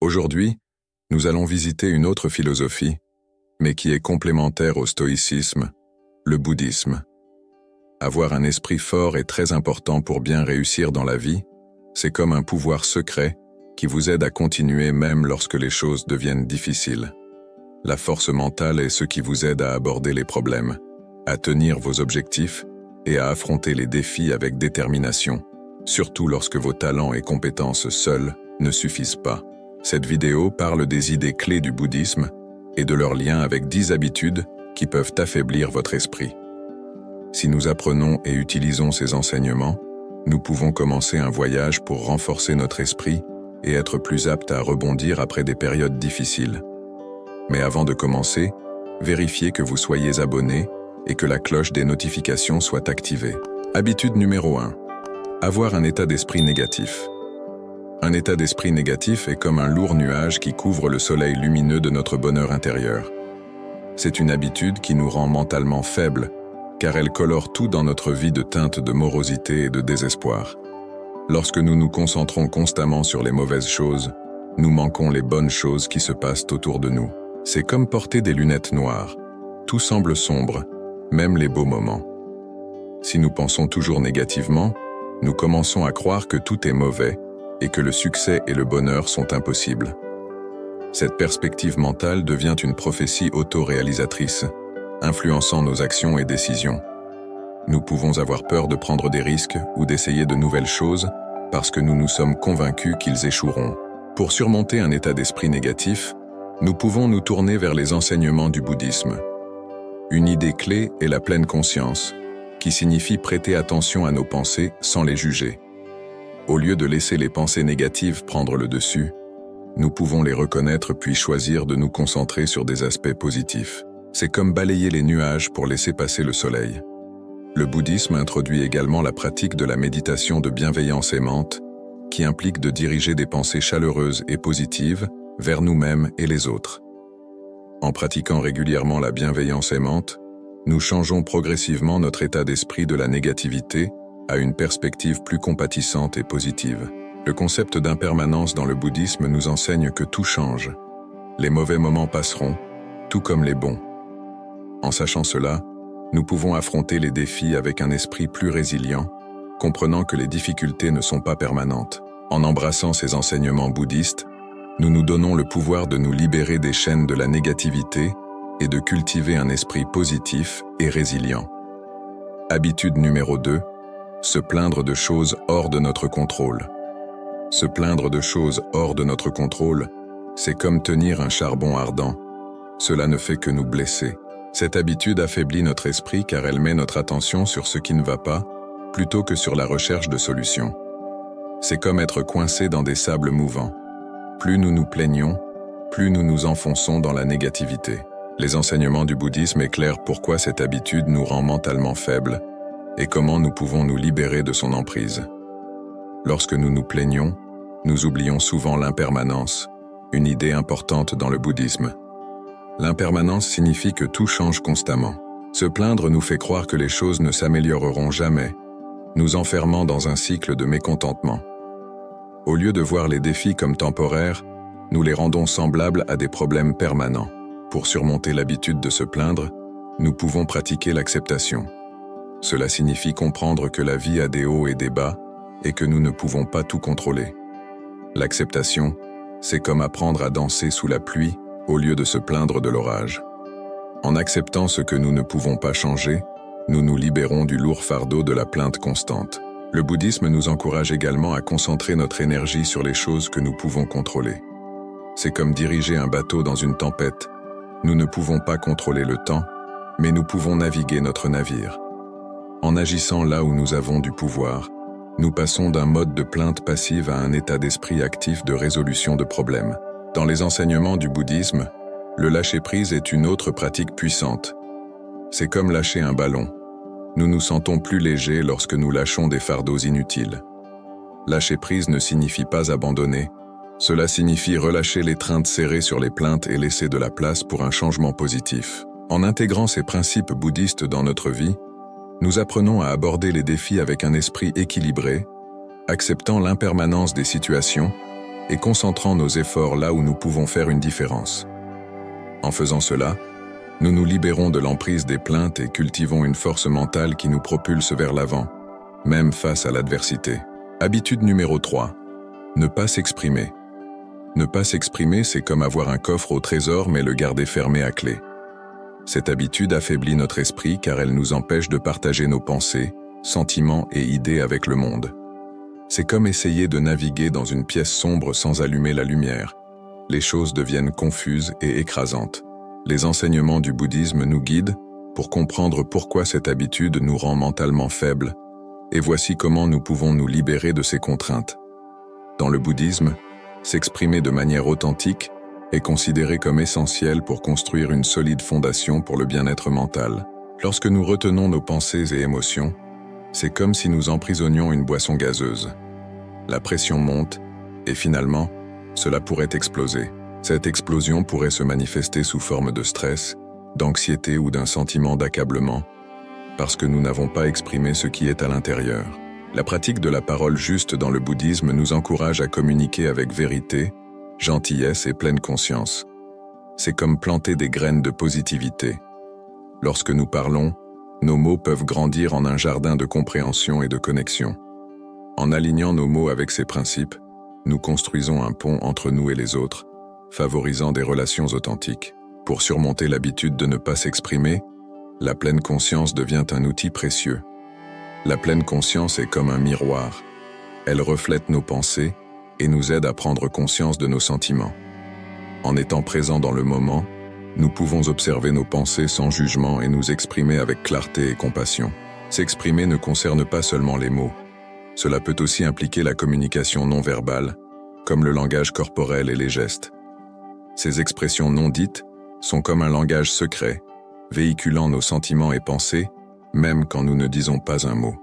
Aujourd'hui, nous allons visiter une autre philosophie, mais qui est complémentaire au stoïcisme, le bouddhisme. Avoir un esprit fort est très important pour bien réussir dans la vie. C'est comme un pouvoir secret qui vous aide à continuer même lorsque les choses deviennent difficiles. La force mentale est ce qui vous aide à aborder les problèmes, à tenir vos objectifs et à affronter les défis avec détermination, surtout lorsque vos talents et compétences seuls ne suffisent pas. Cette vidéo parle des idées clés du bouddhisme et de leur lien avec 10 habitudes qui peuvent affaiblir votre esprit. Si nous apprenons et utilisons ces enseignements, nous pouvons commencer un voyage pour renforcer notre esprit et être plus aptes à rebondir après des périodes difficiles. Mais avant de commencer, vérifiez que vous soyez abonné et que la cloche des notifications soit activée. Habitude numéro 1. Avoir un état d'esprit négatif. Un état d'esprit négatif est comme un lourd nuage qui couvre le soleil lumineux de notre bonheur intérieur. C'est une habitude qui nous rend mentalement faibles, car elle colore tout dans notre vie de teintes de morosité et de désespoir. Lorsque nous nous concentrons constamment sur les mauvaises choses, nous manquons les bonnes choses qui se passent autour de nous. C'est comme porter des lunettes noires. Tout semble sombre, même les beaux moments. Si nous pensons toujours négativement, nous commençons à croire que tout est mauvais et que le succès et le bonheur sont impossibles. Cette perspective mentale devient une prophétie autoréalisatrice, influençant nos actions et décisions. Nous pouvons avoir peur de prendre des risques ou d'essayer de nouvelles choses parce que nous nous sommes convaincus qu'ils échoueront. Pour surmonter un état d'esprit négatif, nous pouvons nous tourner vers les enseignements du bouddhisme. Une idée clé est la pleine conscience, qui signifie prêter attention à nos pensées sans les juger. Au lieu de laisser les pensées négatives prendre le dessus, nous pouvons les reconnaître puis choisir de nous concentrer sur des aspects positifs. C'est comme balayer les nuages pour laisser passer le soleil. Le bouddhisme introduit également la pratique de la méditation de bienveillance aimante, qui implique de diriger des pensées chaleureuses et positives vers nous-mêmes et les autres. En pratiquant régulièrement la bienveillance aimante, nous changeons progressivement notre état d'esprit de la négativité à une perspective plus compatissante et positive. Le concept d'impermanence dans le bouddhisme nous enseigne que tout change. Les mauvais moments passeront, tout comme les bons. En sachant cela, nous pouvons affronter les défis avec un esprit plus résilient, comprenant que les difficultés ne sont pas permanentes. En embrassant ces enseignements bouddhistes, nous nous donnons le pouvoir de nous libérer des chaînes de la négativité et de cultiver un esprit positif et résilient. Habitude numéro 2. Se plaindre de choses hors de notre contrôle. Se plaindre de choses hors de notre contrôle, c'est comme tenir un charbon ardent. Cela ne fait que nous blesser. Cette habitude affaiblit notre esprit car elle met notre attention sur ce qui ne va pas, plutôt que sur la recherche de solutions. C'est comme être coincé dans des sables mouvants. Plus nous nous plaignons, plus nous nous enfonçons dans la négativité. Les enseignements du bouddhisme éclairent pourquoi cette habitude nous rend mentalement faibles et comment nous pouvons nous libérer de son emprise. Lorsque nous nous plaignons, nous oublions souvent l'impermanence, une idée importante dans le bouddhisme. L'impermanence signifie que tout change constamment. Se plaindre nous fait croire que les choses ne s'amélioreront jamais, nous enfermant dans un cycle de mécontentement. Au lieu de voir les défis comme temporaires, nous les rendons semblables à des problèmes permanents. Pour surmonter l'habitude de se plaindre, nous pouvons pratiquer l'acceptation. Cela signifie comprendre que la vie a des hauts et des bas et que nous ne pouvons pas tout contrôler. L'acceptation, c'est comme apprendre à danser sous la pluie au lieu de se plaindre de l'orage. En acceptant ce que nous ne pouvons pas changer, nous nous libérons du lourd fardeau de la plainte constante. Le bouddhisme nous encourage également à concentrer notre énergie sur les choses que nous pouvons contrôler. C'est comme diriger un bateau dans une tempête. Nous ne pouvons pas contrôler le temps, mais nous pouvons naviguer notre navire. En agissant là où nous avons du pouvoir, nous passons d'un mode de plainte passive à un état d'esprit actif de résolution de problèmes. Dans les enseignements du bouddhisme, le lâcher-prise est une autre pratique puissante. C'est comme lâcher un ballon. Nous nous sentons plus légers lorsque nous lâchons des fardeaux inutiles. Lâcher prise ne signifie pas abandonner. Cela signifie relâcher l'étreinte serrée sur les plaintes et laisser de la place pour un changement positif. En intégrant ces principes bouddhistes dans notre vie, nous apprenons à aborder les défis avec un esprit équilibré, acceptant l'impermanence des situations et concentrant nos efforts là où nous pouvons faire une différence. En faisant cela, nous nous libérons de l'emprise des plaintes et cultivons une force mentale qui nous propulse vers l'avant, même face à l'adversité. Habitude numéro 3. Ne pas s'exprimer. Ne pas s'exprimer, c'est comme avoir un coffre au trésor mais le garder fermé à clé. Cette habitude affaiblit notre esprit car elle nous empêche de partager nos pensées, sentiments et idées avec le monde. C'est comme essayer de naviguer dans une pièce sombre sans allumer la lumière. Les choses deviennent confuses et écrasantes. Les enseignements du bouddhisme nous guident pour comprendre pourquoi cette habitude nous rend mentalement faibles, et voici comment nous pouvons nous libérer de ces contraintes. Dans le bouddhisme, s'exprimer de manière authentique est considéré comme essentiel pour construire une solide fondation pour le bien-être mental. Lorsque nous retenons nos pensées et émotions, c'est comme si nous emprisonnions une boisson gazeuse. La pression monte, et finalement, cela pourrait exploser. Cette explosion pourrait se manifester sous forme de stress, d'anxiété ou d'un sentiment d'accablement, parce que nous n'avons pas exprimé ce qui est à l'intérieur. La pratique de la parole juste dans le bouddhisme nous encourage à communiquer avec vérité, gentillesse et pleine conscience. C'est comme planter des graines de positivité. Lorsque nous parlons, nos mots peuvent grandir en un jardin de compréhension et de connexion. En alignant nos mots avec ces principes, nous construisons un pont entre nous et les autres, favorisant des relations authentiques. Pour surmonter l'habitude de ne pas s'exprimer, la pleine conscience devient un outil précieux. La pleine conscience est comme un miroir. Elle reflète nos pensées et nous aide à prendre conscience de nos sentiments. En étant présents dans le moment, nous pouvons observer nos pensées sans jugement et nous exprimer avec clarté et compassion. S'exprimer ne concerne pas seulement les mots. Cela peut aussi impliquer la communication non verbale, comme le langage corporel et les gestes. Ces expressions non dites sont comme un langage secret, véhiculant nos sentiments et pensées, même quand nous ne disons pas un mot.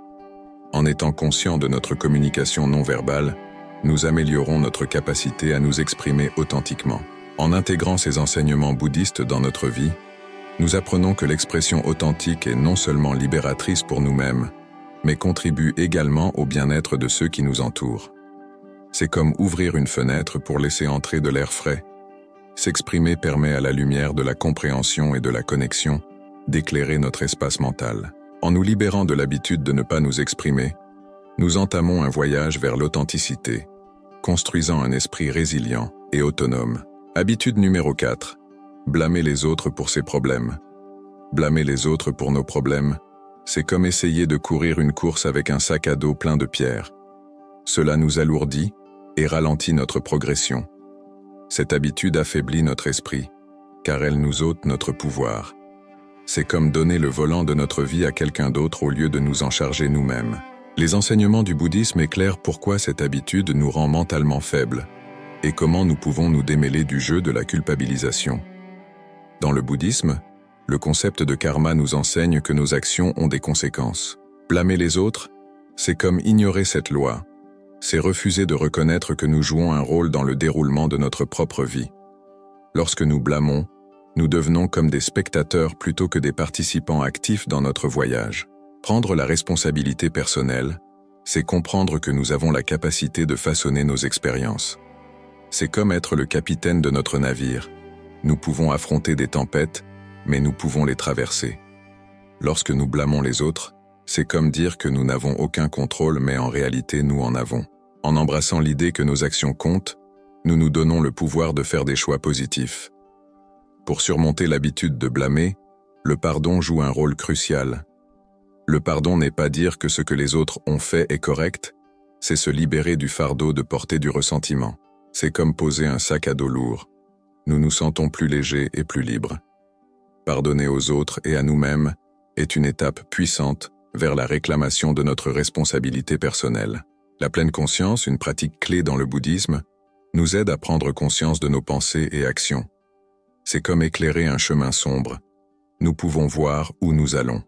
En étant conscients de notre communication non verbale, nous améliorons notre capacité à nous exprimer authentiquement. En intégrant ces enseignements bouddhistes dans notre vie, nous apprenons que l'expression authentique est non seulement libératrice pour nous-mêmes, mais contribue également au bien-être de ceux qui nous entourent. C'est comme ouvrir une fenêtre pour laisser entrer de l'air frais. S'exprimer permet à la lumière de la compréhension et de la connexion d'éclairer notre espace mental. En nous libérant de l'habitude de ne pas nous exprimer, nous entamons un voyage vers l'authenticité, construisant un esprit résilient et autonome. Habitude numéro 4. Blâmer les autres pour ses problèmes. Blâmer les autres pour nos problèmes, c'est comme essayer de courir une course avec un sac à dos plein de pierres. Cela nous alourdit et ralentit notre progression. Cette habitude affaiblit notre esprit, car elle nous ôte notre pouvoir. C'est comme donner le volant de notre vie à quelqu'un d'autre au lieu de nous en charger nous-mêmes. Les enseignements du bouddhisme éclairent pourquoi cette habitude nous rend mentalement faibles et comment nous pouvons nous démêler du jeu de la culpabilisation. Dans le bouddhisme, le concept de karma nous enseigne que nos actions ont des conséquences. Blâmer les autres, c'est comme ignorer cette loi. C'est refuser de reconnaître que nous jouons un rôle dans le déroulement de notre propre vie. Lorsque nous blâmons, nous devenons comme des spectateurs plutôt que des participants actifs dans notre voyage. Prendre la responsabilité personnelle, c'est comprendre que nous avons la capacité de façonner nos expériences. C'est comme être le capitaine de notre navire. Nous pouvons affronter des tempêtes, mais nous pouvons les traverser. Lorsque nous blâmons les autres, c'est comme dire que nous n'avons aucun contrôle, mais en réalité nous en avons. En embrassant l'idée que nos actions comptent, nous nous donnons le pouvoir de faire des choix positifs. Pour surmonter l'habitude de blâmer, le pardon joue un rôle crucial. Le pardon n'est pas dire que ce que les autres ont fait est correct, c'est se libérer du fardeau de porter du ressentiment. C'est comme poser un sac à dos lourd. Nous nous sentons plus légers et plus libres. Pardonner aux autres et à nous-mêmes est une étape puissante vers la réclamation de notre responsabilité personnelle. La pleine conscience, une pratique clé dans le bouddhisme, nous aide à prendre conscience de nos pensées et actions. C'est comme éclairer un chemin sombre. Nous pouvons voir où nous allons.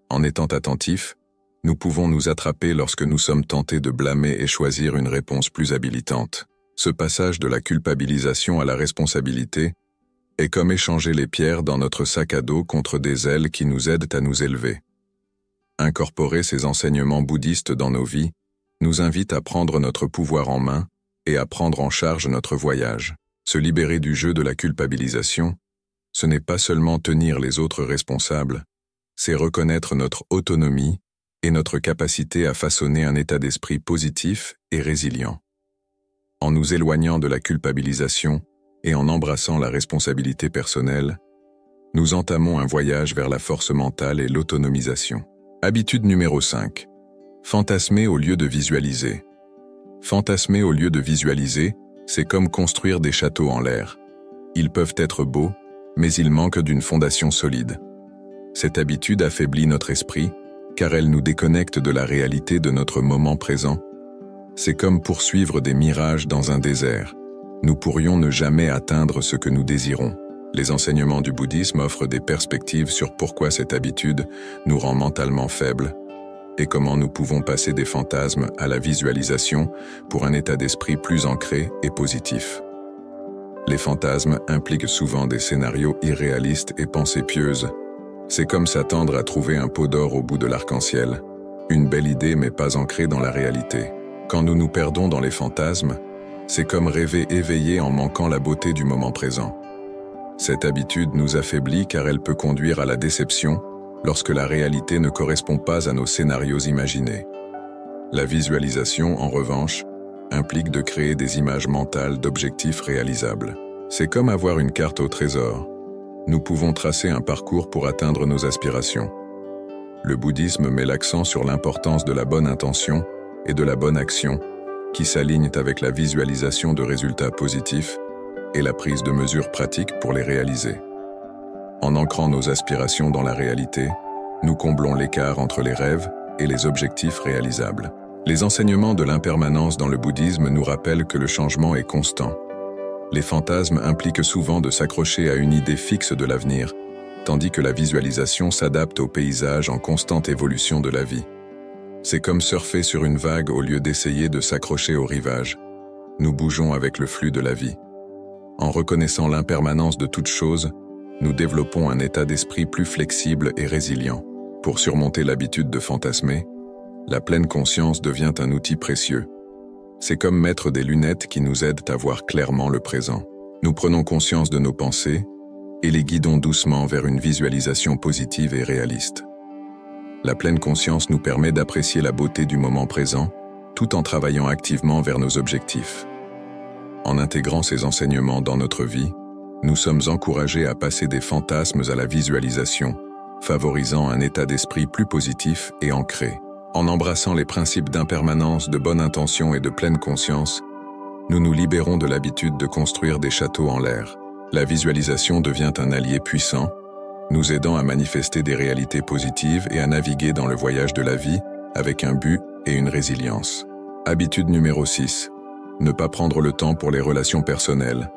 En étant attentifs, nous pouvons nous attraper lorsque nous sommes tentés de blâmer et choisir une réponse plus habilitante. Ce passage de la culpabilisation à la responsabilité est comme échanger les pierres dans notre sac à dos contre des ailes qui nous aident à nous élever. Incorporer ces enseignements bouddhistes dans nos vies nous invite à prendre notre pouvoir en main et à prendre en charge notre voyage. Se libérer du jeu de la culpabilisation, ce n'est pas seulement tenir les autres responsables, c'est reconnaître notre autonomie et notre capacité à façonner un état d'esprit positif et résilient. En nous éloignant de la culpabilisation et en embrassant la responsabilité personnelle, nous entamons un voyage vers la force mentale et l'autonomisation. Habitude numéro 5. Fantasmer au lieu de visualiser. Fantasmer au lieu de visualiser, c'est comme construire des châteaux en l'air. Ils peuvent être beaux, mais ils manquent d'une fondation solide. Cette habitude affaiblit notre esprit, car elle nous déconnecte de la réalité de notre moment présent. C'est comme poursuivre des mirages dans un désert. Nous pourrions ne jamais atteindre ce que nous désirons. Les enseignements du bouddhisme offrent des perspectives sur pourquoi cette habitude nous rend mentalement faibles et comment nous pouvons passer des fantasmes à la visualisation pour un état d'esprit plus ancré et positif. Les fantasmes impliquent souvent des scénarios irréalistes et pensées pieuses. C'est comme s'attendre à trouver un pot d'or au bout de l'arc-en-ciel. Une belle idée mais pas ancrée dans la réalité. Quand nous nous perdons dans les fantasmes, c'est comme rêver éveillé en manquant la beauté du moment présent. Cette habitude nous affaiblit car elle peut conduire à la déception lorsque la réalité ne correspond pas à nos scénarios imaginés. La visualisation, en revanche, implique de créer des images mentales d'objectifs réalisables. C'est comme avoir une carte au trésor. Nous pouvons tracer un parcours pour atteindre nos aspirations. Le bouddhisme met l'accent sur l'importance de la bonne intention et de la bonne action, qui s'alignent avec la visualisation de résultats positifs et la prise de mesures pratiques pour les réaliser. En ancrant nos aspirations dans la réalité, nous comblons l'écart entre les rêves et les objectifs réalisables. Les enseignements de l'impermanence dans le bouddhisme nous rappellent que le changement est constant. Les fantasmes impliquent souvent de s'accrocher à une idée fixe de l'avenir, tandis que la visualisation s'adapte au paysage en constante évolution de la vie. C'est comme surfer sur une vague au lieu d'essayer de s'accrocher au rivage. Nous bougeons avec le flux de la vie. En reconnaissant l'impermanence de toute chose, nous développons un état d'esprit plus flexible et résilient. Pour surmonter l'habitude de fantasmer, la pleine conscience devient un outil précieux. C'est comme mettre des lunettes qui nous aident à voir clairement le présent. Nous prenons conscience de nos pensées et les guidons doucement vers une visualisation positive et réaliste. La pleine conscience nous permet d'apprécier la beauté du moment présent, tout en travaillant activement vers nos objectifs. En intégrant ces enseignements dans notre vie, nous sommes encouragés à passer des fantasmes à la visualisation, favorisant un état d'esprit plus positif et ancré. En embrassant les principes d'impermanence, de bonne intention et de pleine conscience, nous nous libérons de l'habitude de construire des châteaux en l'air. La visualisation devient un allié puissant, nous aidant à manifester des réalités positives et à naviguer dans le voyage de la vie avec un but et une résilience. Habitude numéro 6. Ne pas prendre le temps pour les relations personnelles.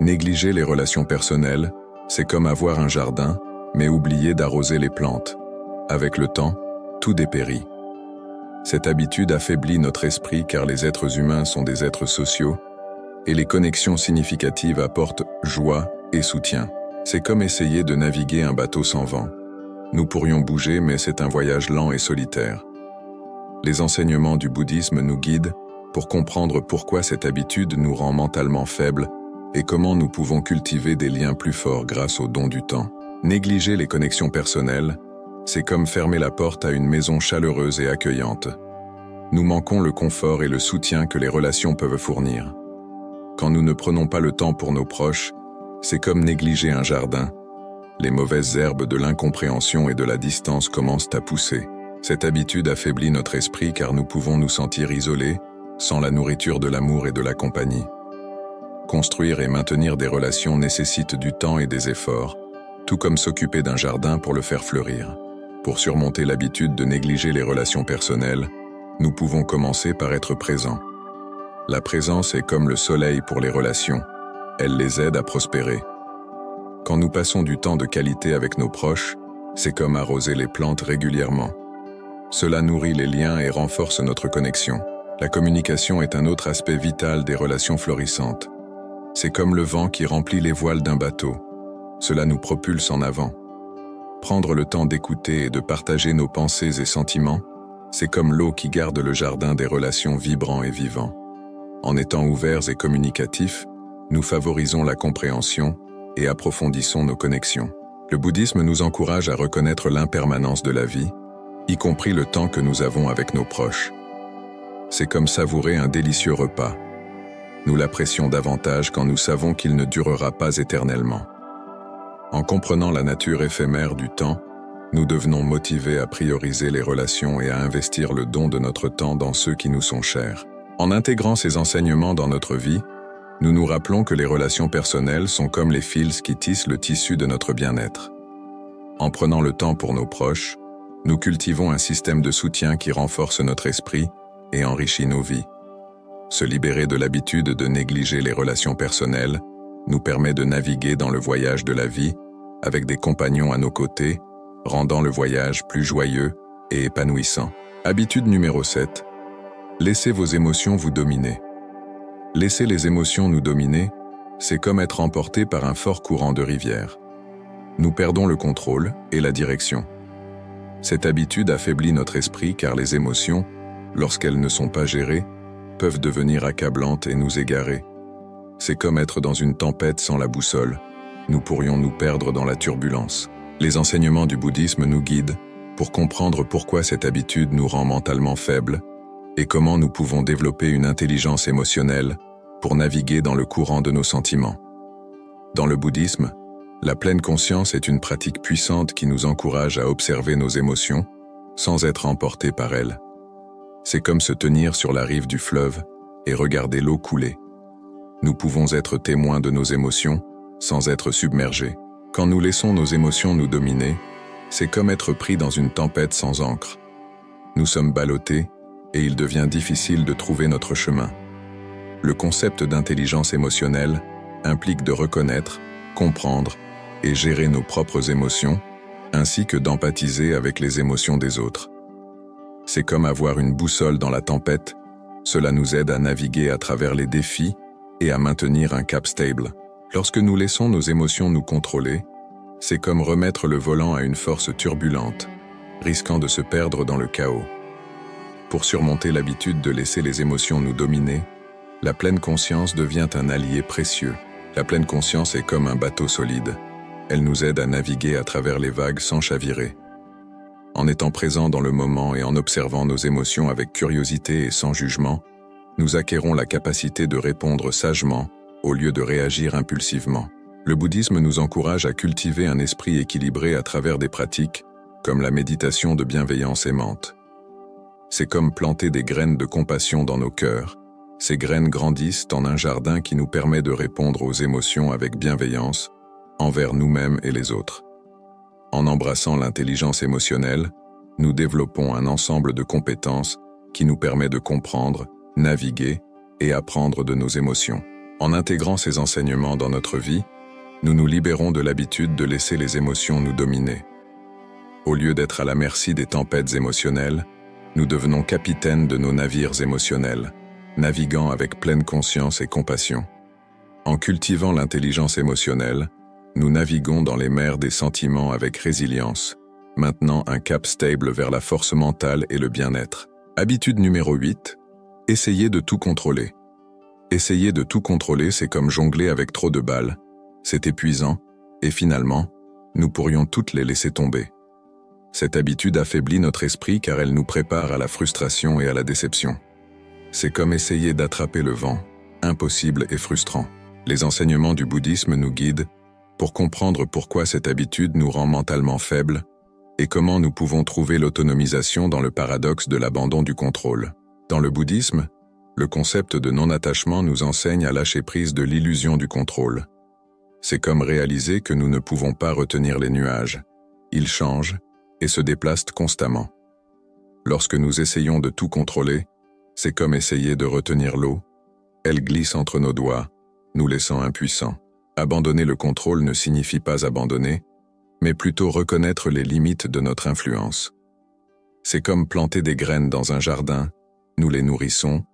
Négliger les relations personnelles, c'est comme avoir un jardin, mais oublier d'arroser les plantes. Avec le temps, tout dépérit. Cette habitude affaiblit notre esprit car les êtres humains sont des êtres sociaux et les connexions significatives apportent joie et soutien. C'est comme essayer de naviguer un bateau sans vent. Nous pourrions bouger, mais c'est un voyage lent et solitaire. Les enseignements du bouddhisme nous guident pour comprendre pourquoi cette habitude nous rend mentalement faibles et comment nous pouvons cultiver des liens plus forts grâce au don du temps. Négliger les connexions personnelles, c'est comme fermer la porte à une maison chaleureuse et accueillante. Nous manquons le confort et le soutien que les relations peuvent fournir. Quand nous ne prenons pas le temps pour nos proches, c'est comme négliger un jardin. Les mauvaises herbes de l'incompréhension et de la distance commencent à pousser. Cette habitude affaiblit notre esprit car nous pouvons nous sentir isolés, sans la nourriture de l'amour et de la compagnie. Construire et maintenir des relations nécessite du temps et des efforts, tout comme s'occuper d'un jardin pour le faire fleurir. Pour surmonter l'habitude de négliger les relations personnelles, nous pouvons commencer par être présents. La présence est comme le soleil pour les relations. Elle les aide à prospérer. Quand nous passons du temps de qualité avec nos proches, c'est comme arroser les plantes régulièrement. Cela nourrit les liens et renforce notre connexion. La communication est un autre aspect vital des relations florissantes. C'est comme le vent qui remplit les voiles d'un bateau. Cela nous propulse en avant. Prendre le temps d'écouter et de partager nos pensées et sentiments, c'est comme l'eau qui garde le jardin des relations vibrant et vivant. En étant ouverts et communicatifs, nous favorisons la compréhension et approfondissons nos connexions. Le bouddhisme nous encourage à reconnaître l'impermanence de la vie, y compris le temps que nous avons avec nos proches. C'est comme savourer un délicieux repas. Nous l'apprécions davantage quand nous savons qu'il ne durera pas éternellement. En comprenant la nature éphémère du temps, nous devenons motivés à prioriser les relations et à investir le don de notre temps dans ceux qui nous sont chers. En intégrant ces enseignements dans notre vie, nous nous rappelons que les relations personnelles sont comme les fils qui tissent le tissu de notre bien-être. En prenant le temps pour nos proches, nous cultivons un système de soutien qui renforce notre esprit et enrichit nos vies. Se libérer de l'habitude de négliger les relations personnelles nous permet de naviguer dans le voyage de la vie avec des compagnons à nos côtés, rendant le voyage plus joyeux et épanouissant. Habitude numéro 7. Laissez vos émotions vous dominer. Laisser les émotions nous dominer, c'est comme être emporté par un fort courant de rivière. Nous perdons le contrôle et la direction. Cette habitude affaiblit notre esprit car les émotions, lorsqu'elles ne sont pas gérées, peuvent devenir accablantes et nous égarer. C'est comme être dans une tempête sans la boussole. Nous pourrions nous perdre dans la turbulence. Les enseignements du bouddhisme nous guident pour comprendre pourquoi cette habitude nous rend mentalement faibles et comment nous pouvons développer une intelligence émotionnelle pour naviguer dans le courant de nos sentiments. Dans le bouddhisme, la pleine conscience est une pratique puissante qui nous encourage à observer nos émotions sans être emportés par elles. C'est comme se tenir sur la rive du fleuve et regarder l'eau couler. Nous pouvons être témoins de nos émotions sans être submergés. Quand nous laissons nos émotions nous dominer, c'est comme être pris dans une tempête sans ancre. Nous sommes ballottés et il devient difficile de trouver notre chemin. Le concept d'intelligence émotionnelle implique de reconnaître, comprendre et gérer nos propres émotions, ainsi que d'empathiser avec les émotions des autres. C'est comme avoir une boussole dans la tempête, cela nous aide à naviguer à travers les défis et à maintenir un cap stable. Lorsque nous laissons nos émotions nous contrôler, c'est comme remettre le volant à une force turbulente, risquant de se perdre dans le chaos. Pour surmonter l'habitude de laisser les émotions nous dominer, la pleine conscience devient un allié précieux. La pleine conscience est comme un bateau solide. Elle nous aide à naviguer à travers les vagues sans chavirer. En étant présents dans le moment et en observant nos émotions avec curiosité et sans jugement, nous acquérons la capacité de répondre sagement au lieu de réagir impulsivement. Le bouddhisme nous encourage à cultiver un esprit équilibré à travers des pratiques comme la méditation de bienveillance aimante. C'est comme planter des graines de compassion dans nos cœurs. Ces graines grandissent en un jardin qui nous permet de répondre aux émotions avec bienveillance envers nous-mêmes et les autres. En embrassant l'intelligence émotionnelle, nous développons un ensemble de compétences qui nous permet de comprendre, naviguer et apprendre de nos émotions. En intégrant ces enseignements dans notre vie, nous nous libérons de l'habitude de laisser les émotions nous dominer. Au lieu d'être à la merci des tempêtes émotionnelles, nous devenons capitaines de nos navires émotionnels, naviguant avec pleine conscience et compassion. En cultivant l'intelligence émotionnelle, nous naviguons dans les mers des sentiments avec résilience, maintenant un cap stable vers la force mentale et le bien-être. Habitude numéro 8, essayez de tout contrôler. Essayer de tout contrôler, c'est comme jongler avec trop de balles. C'est épuisant, et finalement, nous pourrions toutes les laisser tomber. Cette habitude affaiblit notre esprit car elle nous prépare à la frustration et à la déception. C'est comme essayer d'attraper le vent, impossible et frustrant. Les enseignements du bouddhisme nous guident pour comprendre pourquoi cette habitude nous rend mentalement faibles et comment nous pouvons trouver l'autonomisation dans le paradoxe de l'abandon du contrôle. Dans le bouddhisme, le concept de non-attachement nous enseigne à lâcher prise de l'illusion du contrôle. C'est comme réaliser que nous ne pouvons pas retenir les nuages. Ils changent et se déplacent constamment. Lorsque nous essayons de tout contrôler, c'est comme essayer de retenir l'eau. Elle glisse entre nos doigts, nous laissant impuissants. Abandonner le contrôle ne signifie pas abandonner, mais plutôt reconnaître les limites de notre influence. C'est comme planter des graines dans un jardin, nous les nourrissons,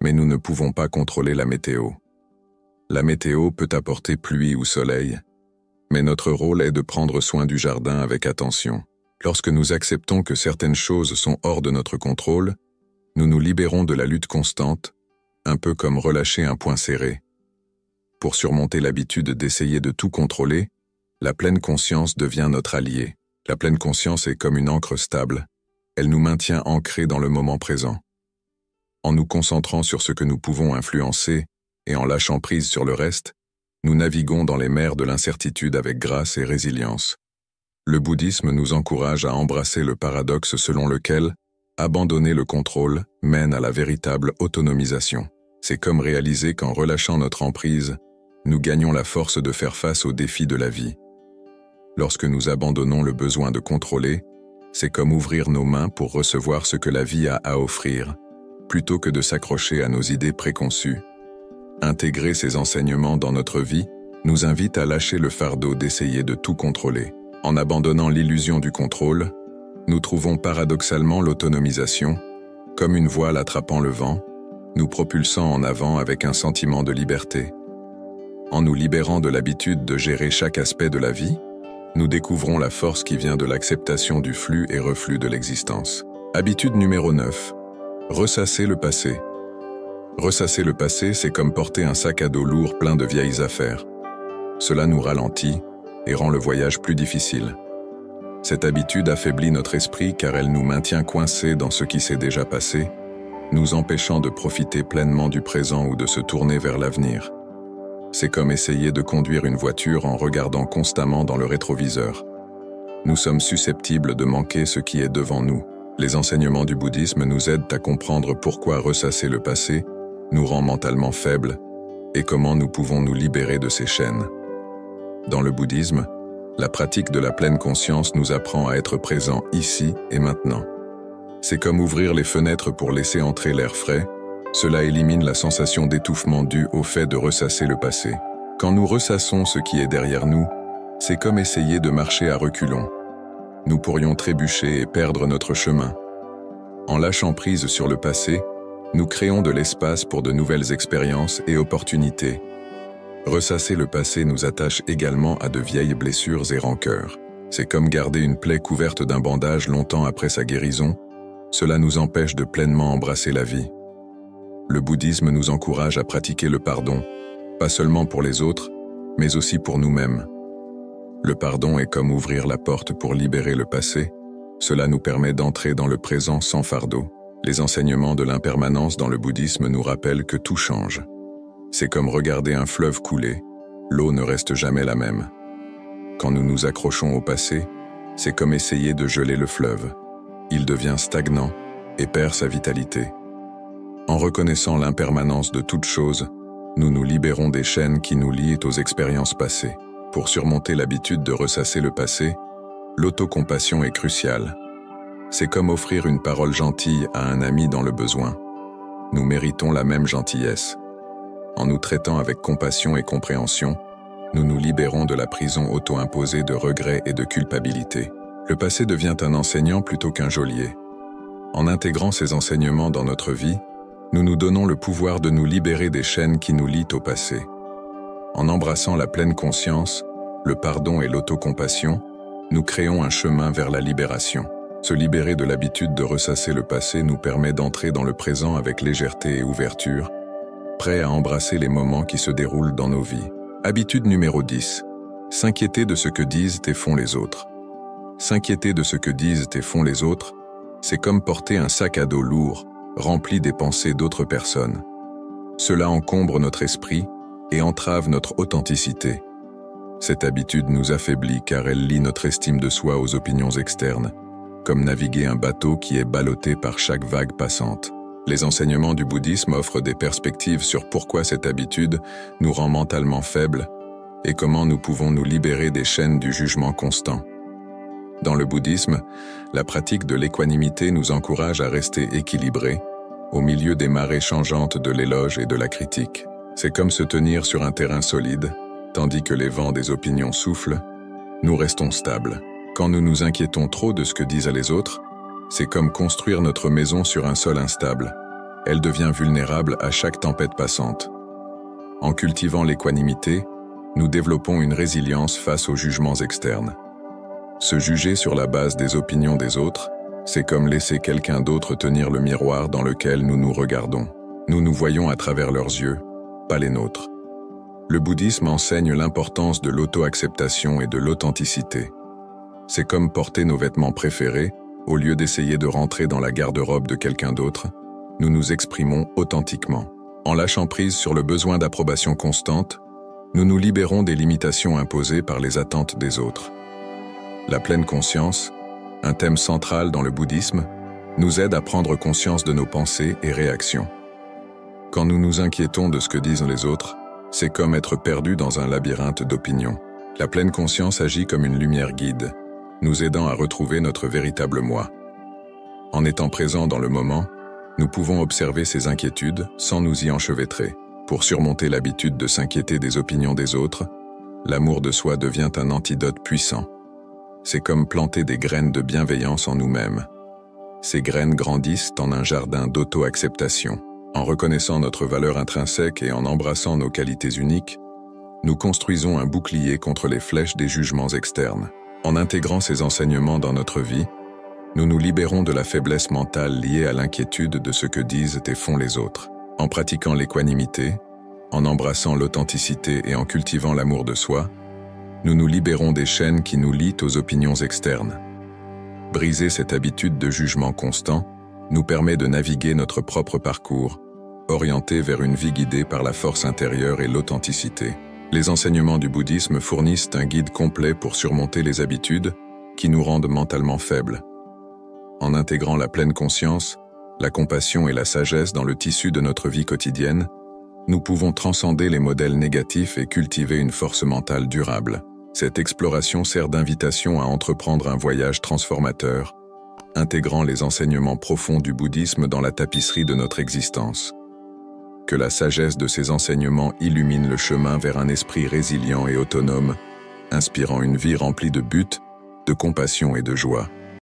mais nous ne pouvons pas contrôler la météo. La météo peut apporter pluie ou soleil, mais notre rôle est de prendre soin du jardin avec attention. Lorsque nous acceptons que certaines choses sont hors de notre contrôle, nous nous libérons de la lutte constante un peu comme relâcher un poing serré. Pour surmonter l'habitude d'essayer de tout contrôler, la pleine conscience devient notre allié. La pleine conscience est comme une ancre stable. Elle nous maintient ancrés dans le moment présent. En nous concentrant sur ce que nous pouvons influencer et en lâchant prise sur le reste, nous naviguons dans les mers de l'incertitude avec grâce et résilience. Le bouddhisme nous encourage à embrasser le paradoxe selon lequel abandonner le contrôle mène à la véritable autonomisation. C'est comme réaliser qu'en relâchant notre emprise, nous gagnons la force de faire face aux défis de la vie. Lorsque nous abandonnons le besoin de contrôler, c'est comme ouvrir nos mains pour recevoir ce que la vie a à offrir, plutôt que de s'accrocher à nos idées préconçues. Intégrer ces enseignements dans notre vie nous invite à lâcher le fardeau d'essayer de tout contrôler. En abandonnant l'illusion du contrôle, nous trouvons paradoxalement l'autonomisation, comme une voile attrapant le vent, nous propulsant en avant avec un sentiment de liberté. En nous libérant de l'habitude de gérer chaque aspect de la vie, nous découvrons la force qui vient de l'acceptation du flux et reflux de l'existence. Habitude numéro 9. Ressasser le passé. Ressasser le passé, c'est comme porter un sac à dos lourd plein de vieilles affaires. Cela nous ralentit et rend le voyage plus difficile. Cette habitude affaiblit notre esprit car elle nous maintient coincés dans ce qui s'est déjà passé, nous empêchant de profiter pleinement du présent ou de se tourner vers l'avenir. C'est comme essayer de conduire une voiture en regardant constamment dans le rétroviseur. Nous sommes susceptibles de manquer ce qui est devant nous. Les enseignements du bouddhisme nous aident à comprendre pourquoi ressasser le passé nous rend mentalement faibles et comment nous pouvons nous libérer de ces chaînes. Dans le bouddhisme, la pratique de la pleine conscience nous apprend à être présent ici et maintenant. C'est comme ouvrir les fenêtres pour laisser entrer l'air frais. Cela élimine la sensation d'étouffement due au fait de ressasser le passé. Quand nous ressassons ce qui est derrière nous, c'est comme essayer de marcher à reculons. Nous pourrions trébucher et perdre notre chemin. En lâchant prise sur le passé, nous créons de l'espace pour de nouvelles expériences et opportunités. Ressasser le passé nous attache également à de vieilles blessures et rancœurs. C'est comme garder une plaie couverte d'un bandage longtemps après sa guérison. Cela nous empêche de pleinement embrasser la vie. Le bouddhisme nous encourage à pratiquer le pardon, pas seulement pour les autres, mais aussi pour nous-mêmes. Le pardon est comme ouvrir la porte pour libérer le passé. Cela nous permet d'entrer dans le présent sans fardeau. Les enseignements de l'impermanence dans le bouddhisme nous rappellent que tout change. C'est comme regarder un fleuve couler, l'eau ne reste jamais la même. Quand nous nous accrochons au passé, c'est comme essayer de geler le fleuve. Il devient stagnant et perd sa vitalité. En reconnaissant l'impermanence de toute chose, nous nous libérons des chaînes qui nous lient aux expériences passées. Pour surmonter l'habitude de ressasser le passé, l'autocompassion est cruciale. C'est comme offrir une parole gentille à un ami dans le besoin. Nous méritons la même gentillesse. En nous traitant avec compassion et compréhension, nous nous libérons de la prison auto-imposée de regrets et de culpabilité. Le passé devient un enseignant plutôt qu'un geôlier. En intégrant ces enseignements dans notre vie, nous nous donnons le pouvoir de nous libérer des chaînes qui nous lient au passé. En embrassant la pleine conscience, le pardon et l'autocompassion, nous créons un chemin vers la libération. Se libérer de l'habitude de ressasser le passé nous permet d'entrer dans le présent avec légèreté et ouverture, prêts à embrasser les moments qui se déroulent dans nos vies. Habitude numéro 10. S'inquiéter de ce que disent et font les autres. S'inquiéter de ce que disent et font les autres, c'est comme porter un sac à dos lourd, rempli des pensées d'autres personnes. Cela encombre notre esprit et entrave notre authenticité. Cette habitude nous affaiblit car elle lie notre estime de soi aux opinions externes, comme naviguer un bateau qui est ballotté par chaque vague passante. Les enseignements du bouddhisme offrent des perspectives sur pourquoi cette habitude nous rend mentalement faibles et comment nous pouvons nous libérer des chaînes du jugement constant. Dans le bouddhisme, la pratique de l'équanimité nous encourage à rester équilibrés au milieu des marées changeantes de l'éloge et de la critique. C'est comme se tenir sur un terrain solide, tandis que les vents des opinions soufflent, nous restons stables. Quand nous nous inquiétons trop de ce que disent les autres, c'est comme construire notre maison sur un sol instable. Elle devient vulnérable à chaque tempête passante. En cultivant l'équanimité, nous développons une résilience face aux jugements externes. Se juger sur la base des opinions des autres, c'est comme laisser quelqu'un d'autre tenir le miroir dans lequel nous nous regardons. Nous nous voyons à travers leurs yeux, pas les nôtres. Le bouddhisme enseigne l'importance de l'auto-acceptation et de l'authenticité. C'est comme porter nos vêtements préférés, au lieu d'essayer de rentrer dans la garde-robe de quelqu'un d'autre, nous nous exprimons authentiquement. En lâchant prise sur le besoin d'approbation constante, nous nous libérons des limitations imposées par les attentes des autres. La pleine conscience, un thème central dans le bouddhisme, nous aide à prendre conscience de nos pensées et réactions. Quand nous nous inquiétons de ce que disent les autres, c'est comme être perdu dans un labyrinthe d'opinions. La pleine conscience agit comme une lumière guide, nous aidant à retrouver notre véritable moi. En étant présent dans le moment, nous pouvons observer ces inquiétudes sans nous y enchevêtrer. Pour surmonter l'habitude de s'inquiéter des opinions des autres, l'amour de soi devient un antidote puissant. C'est comme planter des graines de bienveillance en nous-mêmes. Ces graines grandissent en un jardin d'auto-acceptation. En reconnaissant notre valeur intrinsèque et en embrassant nos qualités uniques, nous construisons un bouclier contre les flèches des jugements externes. En intégrant ces enseignements dans notre vie, nous nous libérons de la faiblesse mentale liée à l'inquiétude de ce que disent et font les autres. En pratiquant l'équanimité, en embrassant l'authenticité et en cultivant l'amour de soi, nous nous libérons des chaînes qui nous lient aux opinions externes. Briser cette habitude de jugement constant nous permet de naviguer notre propre parcours, orienté vers une vie guidée par la force intérieure et l'authenticité. Les enseignements du bouddhisme fournissent un guide complet pour surmonter les habitudes qui nous rendent mentalement faibles. En intégrant la pleine conscience, la compassion et la sagesse dans le tissu de notre vie quotidienne, nous pouvons transcender les modèles négatifs et cultiver une force mentale durable. Cette exploration sert d'invitation à entreprendre un voyage transformateur, intégrant les enseignements profonds du bouddhisme dans la tapisserie de notre existence. Que la sagesse de ces enseignements illumine le chemin vers un esprit résilient et autonome, inspirant une vie remplie de buts, de compassion et de joie.